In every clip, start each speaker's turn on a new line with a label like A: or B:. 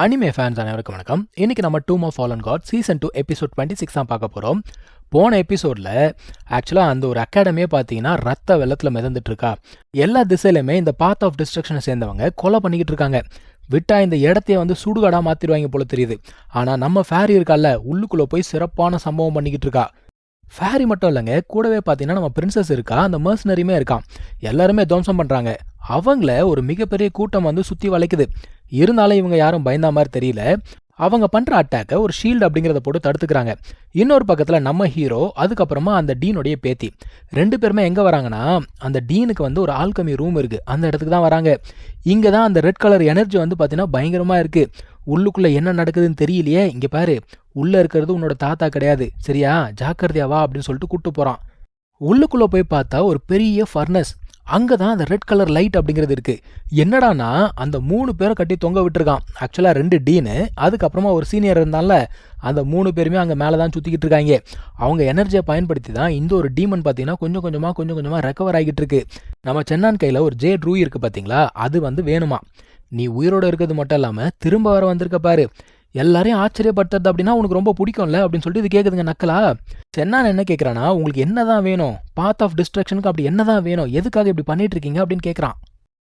A: Anime fans அனைவருக்கும் வணக்கம். இன்னைக்கு நம்ம Doom of Fallen God season 2 episode 26 தான் பார்க்க போகிறோம். போன எபிசோடில் ஆக்சுவலாக அந்த ஒரு அகாடமியே பார்த்தீங்கன்னா ரத்த வெள்ளத்தில் மிதந்துட்டு இருக்கா. எல்லா திசையிலுமே இந்த பாத் ஆஃப் டிஸ்ட்ரக்ஷனை சேர்ந்தவங்க கொலை பண்ணிக்கிட்டு இருக்காங்க. விட்டா இந்த இடத்தையே வந்து சுடுகாடாக மாற்றிடுவாங்க போல தெரியுது. ஆனால் நம்ம ஃபேரி இருக்கால உள்ளுக்குள்ளே போய் சிறப்பான சம்பவம் பண்ணிக்கிட்டு இருக்கா. ஃபேரி மட்டும் இல்லைங்க, கூடவே பார்த்தீங்கன்னா நம்ம பிரின்சஸ் இருக்கா, அந்த மர்சனரியுமே இருக்கான். எல்லாருமே துவம்சம் பண்ணுறாங்க. அவங்கள ஒரு மிகப்பெரிய கூட்டம் வந்து சுற்றி வளைக்குது. இருந்தாலும் இவங்க யாரும் பயந்தா மாதிரி தெரியல. அவங்க பண்ணுற அட்டாக்கை ஒரு ஷீல்டு அப்படிங்கிறத போட்டு தடுத்துக்கிறாங்க. இன்னொரு பக்கத்தில் நம்ம ஹீரோ, அதுக்கப்புறமா அந்த டீனுடைய பேத்தி, ரெண்டு பேருமே எங்கே வராங்கன்னா அந்த டீனுக்கு வந்து ஒரு ஆல்கமி ரூம் இருக்குது, அந்த இடத்துக்கு தான் வராங்க. இங்கே தான் அந்த ரெட் கலர் எனர்ஜி வந்து பார்த்தீங்கன்னா பயங்கரமாக இருக்குது. உள்ளுக்குள்ளே என்ன நடக்குதுன்னு தெரியலையே, இங்கே பாரு, உள்ளே இருக்கிறது உன்னோட தாத்தா கிடையாது, சரியா, ஜாக்கிரதையாவா அப்படின்னு சொல்லிட்டு கூப்பிட்டு போகிறான். உள்ளுக்குள்ளே போய் பார்த்தா ஒரு பெரிய ஃபர்னஸ். அங்கே தான் அந்த ரெட் கலர் லைட் அப்படிங்கிறது இருக்குது. என்னடானா அந்த 3 பேரை கட்டி தொங்க விட்டுருக்கான். ஆக்சுவலாக 2 டீனு, அதுக்கப்புறமா ஒரு சீனியர் இருந்தால அந்த 3 பேருமே அங்கே மேலே தான் சுற்றிக்கிட்டு இருக்காங்க. அவங்க எனர்ஜியை பயன்படுத்தி தான் இந்த ஒரு டீமன் பார்த்தீங்கன்னா கொஞ்சம் கொஞ்சமாக ரெக்கவர் ஆகிட்டு இருக்கு. நம்ம சென்னான் கையில் ஒரு ஜேட் ரூ இருக்குது பார்த்தீங்களா, அது வந்து வேணுமா. நீ உயிரோடு இருக்கிறது மட்டும் இல்லாமல் திரும்ப வர வந்திருக்க பாரு, எல்லாரையும் ஆச்சரியப்படுத்துறது அப்படின்னா உனக்கு ரொம்ப பிடிக்கும்ல அப்படின்னு சொல்லிட்டு இது கேட்குதுங்க நக்கலா. சென்னான் என்ன கேட்குறான்னா, உங்களுக்கு என்ன தான் வேணும், பாத் ஆஃப் டிஸ்ட்ரக்ஷனுக்கு அப்படி என்ன தான் வேணும், எதுக்காக இப்படி பண்ணிட்டு இருக்கீங்க அப்படின்னு கேட்குறான்.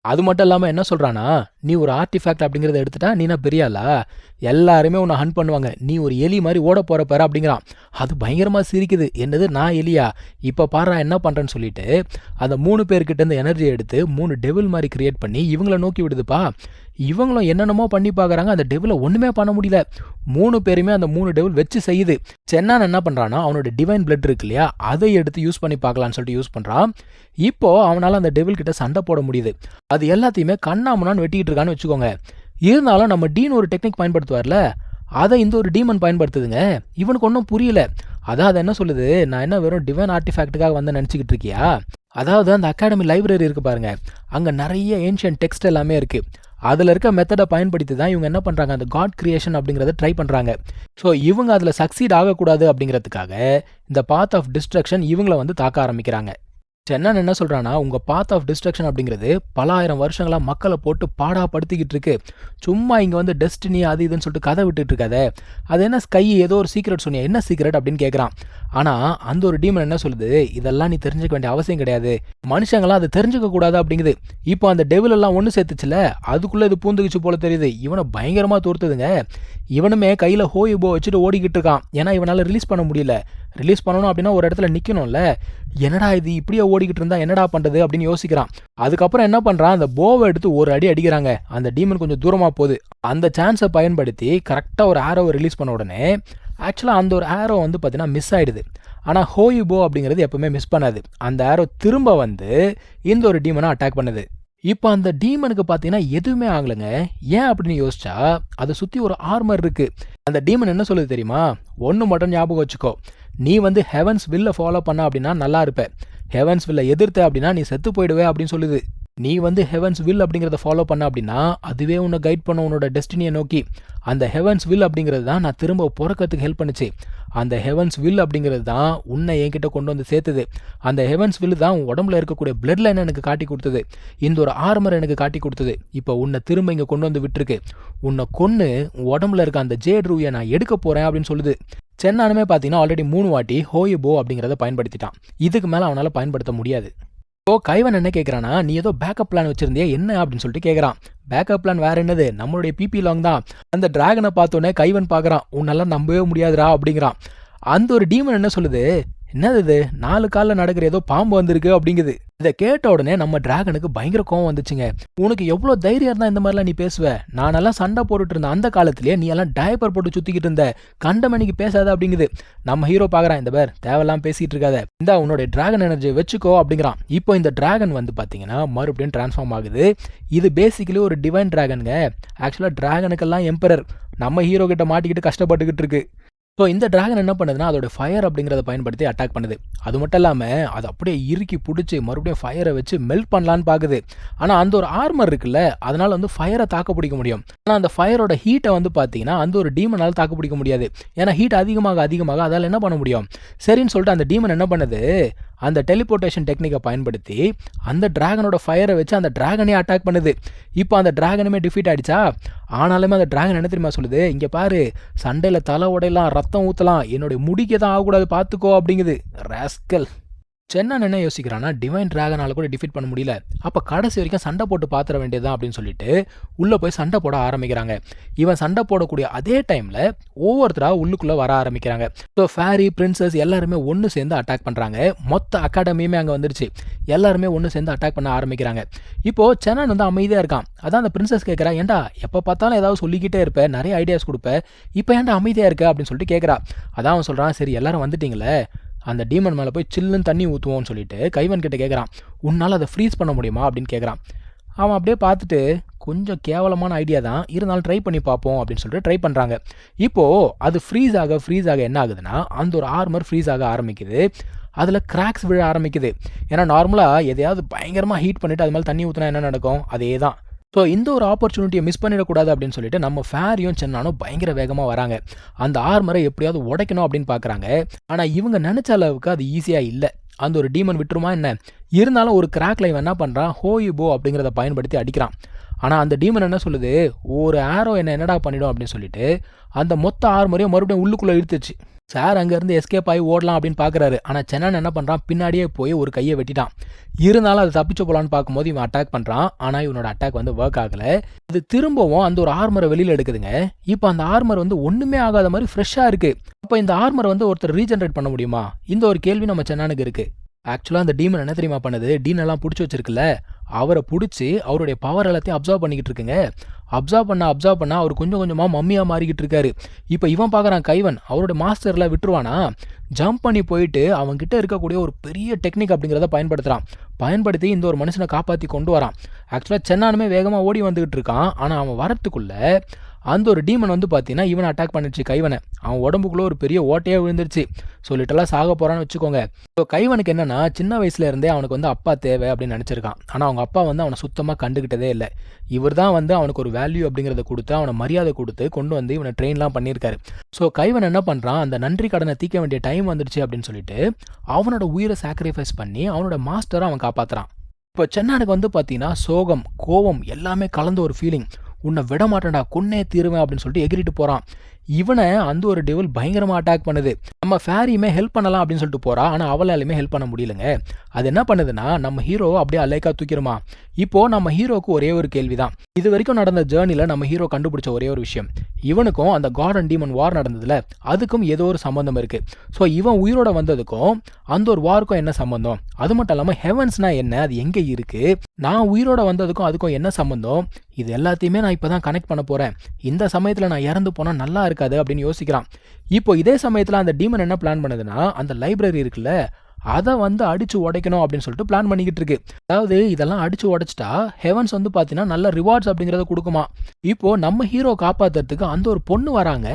A: அது மட்டும் இல்லாமல் என்ன சொல்கிறான்னா, நீ ஒரு ஆர்டிஃபேக்ட் அப்படிங்கிறத எடுத்துட்டா நீனா பெரியாளா, எல்லாருமே உன்னை ஹண்ட் பண்ணுவாங்க, நீ ஒரு எலி மாதிரி ஓட போகிற பாரு அப்படிங்கிறான். அது பயங்கரமாக சிரிக்குது. என்னது நான் எலியா, இப்போ பாரு என்ன பண்ணுறேன்னு சொல்லிட்டு அந்த 3 பேர்கிட்ட இந்த எனர்ஜியை எடுத்து 3 டெவில் மாதிரி கிரியேட் பண்ணி இவங்கள நோக்கி விடுதுப்பா. இவங்களும் என்னென்னமோ பண்ணி பார்க்குறாங்க, அந்த டெவிலை ஒன்றுமே பண்ண முடியல. 3 பேருமே அந்த 3 டெவில் வச்சு செய்யுது. சென்னான் என்ன பண்ணுறான்னா, அவனோட டிவைன் பிளட் இருக்கு இல்லையா, அதை எடுத்து யூஸ் பண்ணி பார்க்கலான்னு சொல்லிட்டு யூஸ் பண்ணுறான். இப்போ அவனால் அந்த டெவில் கிட்ட சண்டை போட முடியுது. அது எல்லாத்தையுமே கண்ணாமுன்னான்னு வெட்டிக்கிட்டு இருக்கான்னு வச்சுக்கோங்க. இருந்தாலும் நம்ம டீன் ஒரு டெக்னிக் பயன்படுத்துவார்ல, அதை இந்த ஒரு டீமன் பயன்படுத்துதுங்க. இவனுக்கு ஒன்றும் புரியல. அதான் அதை என்ன சொல்லுது, நான் என்ன வெறும் டிவைன் ஆர்டிஃபேக்ட்டுக்காக வந்து நினச்சிக்கிட்டு இருக்கியா. அதாவது அந்த அகாடமி லைப்ரரி இருக்குது பாருங்க, அங்கே நிறைய ஏன்ஷியன்ட் டெக்ஸ்ட் எல்லாமே இருக்குது. அதில் இருக்க மெத்தடை பயன்படுத்தி தான் இவங்க என்ன பண்ணுறாங்க, அந்த காட் கிரியேஷன் அப்படிங்கிறத ட்ரை பண்ணுறாங்க. ஸோ இவங்க அதில் சக்சீட் ஆகக்கூடாது அப்படிங்கிறதுக்காக இந்த பாத் ஆஃப் டிஸ்ட்ரக்ஷன் இவங்களை வந்து தாக்க ஆரம்பிக்கிறாங்க. சென்னான் என்ன சொல்கிறான்னா, உங்கள் பாத் ஆஃப் டிஸ்ட்ரக்ஷன் அப்படிங்கிறது பல ஆயிரம் வருஷங்களாக மக்களை போட்டு பாடாப்படுத்திக்கிட்டு இருக்கு. சும்மா இங்கே வந்து டெஸ்டினி அது இதுன்னு சொல்லிட்டு கதை விட்டுட்டு இருக்காத. அது என்ன ஸ்கை ஏதோ ஒரு சீக்ரெட் சொன்னியா, என்ன சீக்ரெட் அப்படின்னு கேட்குறான். ஆனால் அந்த ஒரு டீமன் என்ன சொல்லுது, இதெல்லாம் நீ தெரிஞ்சுக்க வேண்டிய அவசியம் கிடையாது, மனுஷங்களாம் அதை தெரிஞ்சுக்க கூடாது அப்படிங்குது. இப்போ அந்த டெவில் எல்லாம் ஒன்று சேர்த்துச்சுல, அதுக்குள்ளே இது பூந்துக்குச்சு போல தெரியுது. இவனை பயங்கரமாக தோர்த்துதுங்க. இவனுமே கையில் ஹோயுபோ வச்சுட்டு ஓடிக்கிட்டு இருக்கான். ஏன்னா இவனால் ரிலீஸ் பண்ண முடியல. ரிலீஸ் பண்ணணும் அப்படின்னா ஒரு இடத்துல நிற்கணும்ல. என்னடா இது இப்படியே ஓடிக்கிட்டு இருந்தா என்னடா பண்ணுறது அப்படின்னு யோசிக்கிறான். அதுக்கப்புறம் என்ன பண்ணுறான், அந்த போவை எடுத்து ஒரு அடி அடிக்கிறாங்க. அந்த டீமன் கொஞ்சம் தூரமாக போகுது. அந்த சான்ஸை பயன்படுத்தி கரெக்டாக ஒரு ஆரோவை ரிலீஸ் பண்ண உடனே ஆக்சுவலாக அந்த ஒரு ஆரோ வந்து பார்த்தீங்கன்னா மிஸ் ஆகிடுது. ஆனால் ஹோயுபோ அப்படிங்கிறது எப்பவுமே மிஸ் பண்ணாது. அந்த ஆரோ திரும்ப வந்து இந்த ஒரு டீமனை அட்டாக் பண்ணுது. இப்போ அந்த டீமனுக்கு பார்த்தீங்கன்னா எதுவுமே ஆகலைங்க. ஏன் அப்படின்னு யோசிச்சா, அதை சுற்றி ஒரு ஆர்மர் இருக்குது. அந்த டீமன் என்ன சொல்லுது தெரியுமா, ஒன்று மட்டும் ஞாபகம் வச்சுக்கோ, நீ வந்து ஹெவன்ஸ் வில்லை ஃபாலோ பண்ண அப்படின்னா நல்லா இருப்ப, ஹெவன்ஸ் வில்லை எதிர்த்த அப்படின்னா நீ செத்து போயிடுவே அப்படின்னு சொல்லுது. நீ வந்து ஹெவன்ஸ் வில் அப்படிங்கிறத ஃபாலோ பண்ண அப்படின்னா அதுவே உன்னை கைட் பண்ண உன்னோட டெஸ்டினியை நோக்கி. அந்த ஹெவன்ஸ் வில் அப்படிங்கிறது தான் நான் திரும்ப பிறக்கிறதுக்கு ஹெல்ப் பண்ணுச்சு. அந்த ஹெவன்ஸ் வில் அப்படிங்கிறது தான் உன்னை என்கிட்ட கொண்டு வந்து சேர்த்துது. அந்த ஹெவன்ஸ் வில் தான் உன் உடம்புல இருக்கக்கூடிய பிளட் லைன் எனக்கு காட்டி கொடுத்தது. இந்த ஒரு ஆர்மர் எனக்கு காட்டி கொடுத்தது. இப்போ உன்னை திரும்ப இங்கே கொண்டு வந்து விட்டுருக்கு. உன்னை கொன்று உன் உடம்புல இருக்க அந்த ஜேட் ரூயை நான் எடுக்க போகிறேன் அப்படின்னு சொல்லுது. சென்னானுமே பார்த்தீங்கன்னா ஆல்ரெடி 3 வாட்டி ஹோயுபோ அப்படிங்கிறத பயன்படுத்திட்டான். இதுக்கு மேலே அவனால் பயன்படுத்த முடியாது. இப்போ கைவன் என்ன கேட்குறானா, நீ ஏதோ பேக்கப் பிளான் வச்சிருந்தியா என்ன அப்படின்னு சொல்லிட்டு கேட்குறான். பேக்கப் பிளான் வேற என்னது, நம்மளுடைய பிபி லாங் தான். அந்த டிராகனை பார்த்தோன்னே கைவன் பார்க்குறான், உன்னெல்லாம் நம்பவே முடியாதுரா அப்படிங்கிறான். அந்த ஒரு டீமன் என்ன சொல்லுது, என்னது இது 4 காலில் நடக்கிற ஏதோ பாம்பு வந்திருக்கு அப்படிங்குது. இதை கேட்ட உடனே நம்ம டிராகனுக்கு பயங்கர கோவம் வந்துச்சுங்க. உனக்கு எவ்வளோ தைரியம் இருந்தால் இந்த மாதிரிலாம் நீ பேசுவ, நானெல்லாம் சண்டை போட்டுட்டு இருந்த அந்த காலத்திலேயே நீ எல்லாம் டயப்பர் போட்டு சுற்றிக்கிட்டு இருந்த, கண்டமணிக்கு பேசாத அப்படிங்குது. நம்ம ஹீரோ பார்க்குறான், இந்த பேர் தேவையெல்லாம் பேசிகிட்டு இருக்காத, இந்த உன்னோட டிராகன் எனர்ஜியை வச்சுக்கோ அப்படிங்கிறான். இப்போ இந்த டிராகன் வந்து பார்த்தீங்கன்னா மறுபடியும் டிரான்ஸ்ஃபார்ம் ஆகுது. இது பேசிக்கலி ஒரு டிவைன் டிராகனுங்க. ஆக்சுவலாக டிராகனுக்கெல்லாம் எம்பரர். நம்ம ஹீரோ கிட்ட மாட்டிக்கிட்டு கஷ்டப்பட்டுக்கிட்டு இருக்கு. ஸோ இந்த டிராகன் என்ன பண்ணுதுன்னா, அதோட ஃபயர் அப்படிங்கிறத பயன்படுத்தி அட்டாக் பண்ணுது. அது மட்டும் இல்லாமல் அது அப்படியே இறுக்கி பிடிச்சி மறுபடியும் ஃபயரை வச்சு மெல்ட் பண்ணலான்னு பார்க்குது. ஆனால் அந்த ஒரு ஆர்மர் இருக்குல்ல, அதனால் வந்து ஃபயரை தாக்க பிடிக்க முடியும். ஆனால் அந்த ஃபயரோட ஹீட்டை வந்து பார்த்தீங்கன்னா அந்த ஒரு டீமனால் தாக்க பிடிக்க முடியாது. ஏன்னா ஹீட் அதிகமாக அதிகமாக அதால் என்ன பண்ண முடியும். சரின்னு சொல்லிட்டு அந்த டீமன் என்ன பண்ணுது, அந்த டெலிபோர்டேஷன் டெக்னிக்கை பயன்படுத்தி அந்த டிராகனோட ஃபயரை வச்சு அந்த டிராகனே அட்டாக் பண்ணுது. இப்போ அந்த டிராகனுமே டிஃபீட் ஆகிடுச்சா? ஆனாலுமே அந்த டிராகன் என்ன தெரியுமா சொல்லுது, இங்கே பாரு, சண்டையில் தலை உடையலாம், ரத்தம் ஊற்றலாம், என்னுடைய முடிக்க தான் ஆகக்கூடாது பார்த்துக்கோ அப்படிங்குது. ராஸ்கல். சென்னான் என்ன யோசிக்கிறான்னா, டிவைன் டிராகனால் கூட டிஃபீட் பண்ண முடியல, அப்போ கடைசி வரைக்கும் சண்டை போட்டு பார்த்துட வேண்டியதுதான் அப்படின்னு சொல்லிட்டு உள்ளே போய் சண்டை போட ஆரம்பிக்கிறாங்க. இவன் சண்டை போடக்கூடிய அதே டைமில் ஒவ்வொருத்தராக உள்ளுக்குள்ளே வர ஆரம்பிக்கிறாங்க. ஸோ ஃபேரி, பிரின்சஸ் எல்லாருமே ஒன்று சேர்ந்து அட்டாக் பண்ணுறாங்க. மொத்த அகாடமியுமே அங்கே வந்துருச்சு. எல்லாருமே ஒன்று சேர்ந்து அட்டாக் பண்ண ஆரம்பிக்கிறாங்க. இப்போது சென்னான் வந்து அமைதியாக இருக்கான். அதான் அந்த பிரின்சஸ் கேட்குறா, ஏன்டா எப்போ பார்த்தாலும் ஏதாவது சொல்லிக்கிட்டே இருப்பேன், நிறைய ஐடியாஸ் கொடுப்பேன், இப்போ ஏன்டா அமைதியாக இருக்க அப்படின்னு சொல்லிட்டு கேட்குறா. அதான் அவன் சொல்கிறான், சரி எல்லாரும் வந்துட்டீங்களே, அந்த டீமன் மேலே போய் சில்லுன்னு தண்ணி ஊற்றுவோன்னு சொல்லிட்டு கைவன் கிட்ட கேட்குறான். உன்னால் அதை ஃப்ரீஸ் பண்ண முடியுமா அப்படின்னு கேட்குறான். அவன் அப்படியே பார்த்துட்டு, கொஞ்சம் கேவலமான ஐடியா தான், இருந்தாலும் ட்ரை பண்ணி பார்ப்போம் அப்படின்னு சொல்லிட்டு ட்ரை பண்ணுறாங்க. இப்போது அது ஃப்ரீஸ் ஆக என்ன ஆகுதுன்னா, அந்த ஒரு ஆர்மர் ஃப்ரீஸ் ஆக ஆரம்பிக்குது. அதில் கிராக்ஸ் விழ ஆரம்பிக்குது. ஏன்னா நார்மலாக எதையாவது பயங்கரமாக ஹீட் பண்ணிவிட்டு அது மேலே தண்ணி ஊற்றினா என்ன நடக்கும், அதே தான். ஸோ இந்த ஒரு ஆப்பர்ச்சுனிட்டியை மிஸ் பண்ணிடக்கூடாது அப்படின்னு சொல்லிட்டு நம்ம ஃபேரியும் சென்னானும் பயங்கர வேகமாக வராங்க. அந்த ஆர்மரை எப்படியாவது உடைக்கணும் அப்படின்னு பார்க்குறாங்க. ஆனால் இவங்க நினச்ச அளவுக்கு அது ஈஸியாக இல்லை. அந்த ஒரு டீமன் விட்டுருமா என்ன? இருந்தாலும் ஒரு கிராக்ல இவன் என்ன பண்ணுறான், ஹோயிபோ அப்படிங்கிறத பயன்படுத்தி அடிக்கிறான். ஆனால் அந்த டீமன் என்ன சொல்லுது, ஒரு ஆரோ என்னடா பண்ணிடும் அப்படின்னு சொல்லிட்டு அந்த மொத்த ஆர்மரையும் மறுபடியும் உள்ளுக்குள்ளே இழுத்துச்சு. சார் அங்கேருந்து எஸ்கேப் ஆகி ஓடலாம் அப்படின்னு பார்க்குறாரு. ஆனால் சென்னான் என்ன பண்ணுறான், பின்னாடியே போய் ஒரு கையை வெட்டிட்டான். இருந்தாலும் அது தப்பிச்சு போகலான்னு பார்க்கும்போது இவன் அட்டாக் பண்ணுறான். ஆனால் இவனோட அட்டாக் வந்து ஒர்க் ஆகலை. அது திரும்பவும் அந்த ஒரு ஆர்மரை வெளியில் எடுக்குதுங்க. இப்போ அந்த ஆர்மர் வந்து ஒன்றுமே ஆகாத மாதிரி ஃப்ரெஷ்ஷாக இருக்குது. அப்போ இந்த ஆர்மரை வந்து ஒருத்தர் ரீஜென்ரேட் பண்ண முடியுமா? இந்த ஒரு கேள்வி நம்ம சென்னானுக்கு இருக்குது. ஆக்சுவலாக அந்த டீமன் என்ன தெரியுமா பண்ணுது, டீனெல்லாம் பிடிச்சி வச்சிருக்குல்ல, அவரை பிடிச்சி அவருடைய பவர் எல்லாத்தையும் அப்சர்வ் பண்ணிக்கிட்டு இருக்குங்க. அப்சர்வ் பண்ண அவர் கொஞ்சம் கொஞ்சமாக மம்மியாக மாறிக்கிட்டு இருக்காரு. இப்போ இவன் பார்க்குறான் கைவன், அவரோட மாஸ்டரில் விட்டுருவானா, ஜம்ப் பண்ணி போயிட்டு அவங்ககிட்ட இருக்கக்கூடிய ஒரு பெரிய டெக்னிக் அப்படிங்கிறத பயன்படுத்தி இந்த ஒரு மனுஷனை காப்பாற்றி கொண்டு வரான். ஆக்சுவலாக சென்னானுமே வேகமாக ஓடி வந்துகிட்டு இருக்கான். ஆனால் அவன் வரத்துக்குள்ளே அந்த ஒரு டீமன் வந்து பார்த்தீங்கன்னா இவனை அட்டாக் பண்ணிடுச்சு கைவனை. அவன் உடம்புக்குள்ளே ஒரு பெரிய ஓட்டையே விழுந்துருச்சு. சொல்லிட்டெல்லாம் சாக போகிறான்னு வச்சுக்கோங்க. ஸோ கைவனுக்கு என்னென்னா, சின்ன வயசுல இருந்தே அவனுக்கு வந்து அப்பா தேவை அப்படின்னு நினச்சிருக்கான். ஆனால் அவங்க அப்பா வந்து அவனை சுத்தமாக கண்டுக்கிட்டதே இல்லை. இவர் தான் வந்து அவனுக்கு ஒரு வேல்யூ அப்படிங்கிறத கொடுத்து, அவனை மரியாதை கொடுத்து கொண்டு வந்து இவனை ட்ரெயின்லாம் பண்ணியிருக்காரு. ஸோ கைவன் என்ன பண்ணுறான், அந்த நன்றி கடனை தீர்க்க வேண்டிய டைம் வந்துடுச்சு அப்படின்னு சொல்லிட்டு அவனோட உயிரை சாக்ரிஃபைஸ் பண்ணி அவனோட மாஸ்டரை அவன் காப்பாற்றுறான். இப்போ சென்னானுக்கு வந்து பார்த்தீங்கன்னா சோகம், கோவம் எல்லாமே கலந்த ஒரு ஃபீலிங். உன்னை விட மாட்டேன்டா, கொன்னே தீருவேன் அப்படின்னு சொல்லிட்டு எகிரிட்டு போகிறான். இவனை அந்த ஒரு டெவில் பயங்கரமாக அட்டாக் பண்ணுது. நம்ம ஃபேரியுமே ஹெல்ப் பண்ணலாம் அப்படின்னு சொல்லிட்டு போகிறா. ஆனால் அவளாலுமே ஹெல்ப் பண்ண முடியலங்க. அது என்ன பண்ணுதுன்னா, நம்ம ஹீரோ அப்படியே அலைக்கா தூக்கிடுமா. இப்போது நம்ம ஹீரோக்கு ஒரே ஒரு கேள்வி தான். இது வரைக்கும் நடந்த ஜேர்னியில் நம்ம ஹீரோ கண்டுபிடிச்ச ஒரே ஒரு விஷயம், இவனுக்கும் அந்த காட் அண்ட் டீமன் வார் நடந்ததுல அதுக்கும் ஏதோ ஒரு சம்மந்தம் இருக்குது. ஸோ இவன் உயிரோட வந்ததுக்கும் அந்த ஒரு வாருக்கும் என்ன சம்மந்தம்? அது மட்டும் இல்லாமல் ஹெவன்ஸ்னா என்ன, அது எங்கே இருக்குது, நான் உயிரோட வந்ததுக்கும் அதுக்கும் என்ன சம்மந்தம்? இது எல்லாத்தையுமே நான் இப்போ தான் கனெக்ட் பண்ண போகிறேன். இந்த சமயத்தில் நான் இறந்து போனால் நல்லா இருக்காது அப்படின்னு யோசிக்கிறான். இப்போ இதே சமயத்தில் அந்த டீமன் என்ன பிளான் பண்ணுதுன்னா, அந்த லைப்ரரி இருக்குல்ல, அதை வந்து அடித்து உடைக்கணும் அப்படின்னு சொல்லிட்டு பிளான் பண்ணிக்கிட்டு இருக்கு. அதாவது இதெல்லாம் அடித்து உடைச்சிட்டா ஹெவன்ஸ் வந்து பார்த்தீங்கன்னா நல்ல ரிவார்ட்ஸ் அப்படிங்கிறத கொடுக்குமா. இப்போது நம்ம ஹீரோ காப்பாற்றுறதுக்கு அந்த ஒரு பொண்ணு வராங்க.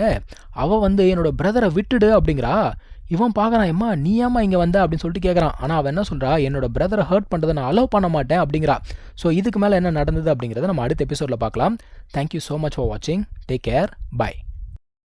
A: அவள் வந்து என்னோட பிரதரை விட்டுடு அப்படிங்கிறா. இவன் பார்க்குறான், எம்மா நீ ஏமா இங்கே வந்த அப்படின்னு சொல்லிட்டு கேட்குறான். ஆனால் அவன் என்ன சொல்கிறா, என்னோட பிரதரை ஹர்ட் பண்ணுறதை நான் அலோவ் பண்ண மாட்டேன் அப்படிங்கிறா. ஸோ இதுக்கு மேலே என்ன நடந்தது அப்படிங்கிறத நம்ம அடுத்த எபிசோடில் பார்க்கலாம். தேங்க்யூ ஸோ மச் ஃபார் வாட்சிங். Take care. பை.